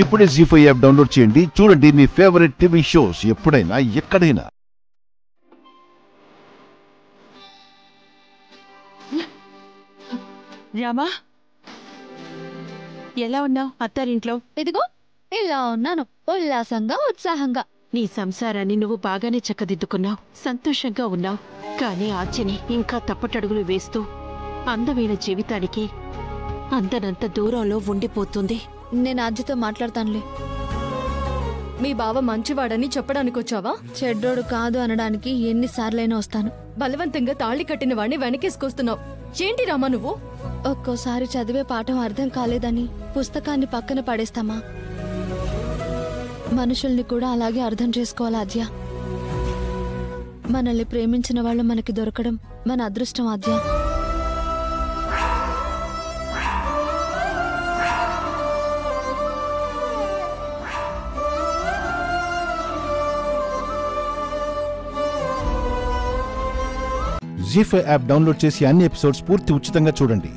ఇప్పుడే జీ5 app download చేయండి. చూడండి మీ ఫేవరెట్ టీవీ షోస్ ఎప్పుడైనా ఎక్కడైనా. రామా, ఎలా ఉన్నావు అత్తారింట్లో? ఇదిగో ఇలా ఉన్నాను, ఉల్లాసంగా ఉత్సాహంగా. నీ సంసారాన్ని నువ్వు బాగానే చక్కదిద్దుకున్నావు, సంతోషంగా ఉన్నావు. కానీ ఆర్చిని ఇంకా తప్పటడుగులు వేస్తూ అందమైన జీవితానికి అందనంత దూరంలో ఉండిపోతుంది. నేను ఆద్యతో మాట్లాడతానులే. మీ బావ మంచివాడని చెప్పడానికి వచ్చావా? చెడ్డోడు కాదు అనడానికి ఎన్నిసార్లైనా వస్తాను. బలవంతంగా తాళి కట్టిన వాడిని వెనకేసుకొస్తున్నావు. ఏంటి రామా నువ్వు? ఒక్కోసారి చదివే పాఠం అర్థం కాలేదని పుస్తకాన్ని పక్కన పడేస్తామా? మనుషుల్ని కూడా అలాగే అర్థం చేసుకోవాలి ఆద్య. మనల్ని ప్రేమించిన వాళ్ళు మనకి దొరకడం మన అదృష్టం ఆద్య. జీ5 యాప్ డౌన్లోడ్ చేసి అన్ని ఎపిసోడ్స్ పూర్తి ఉచితంగా చూడండి.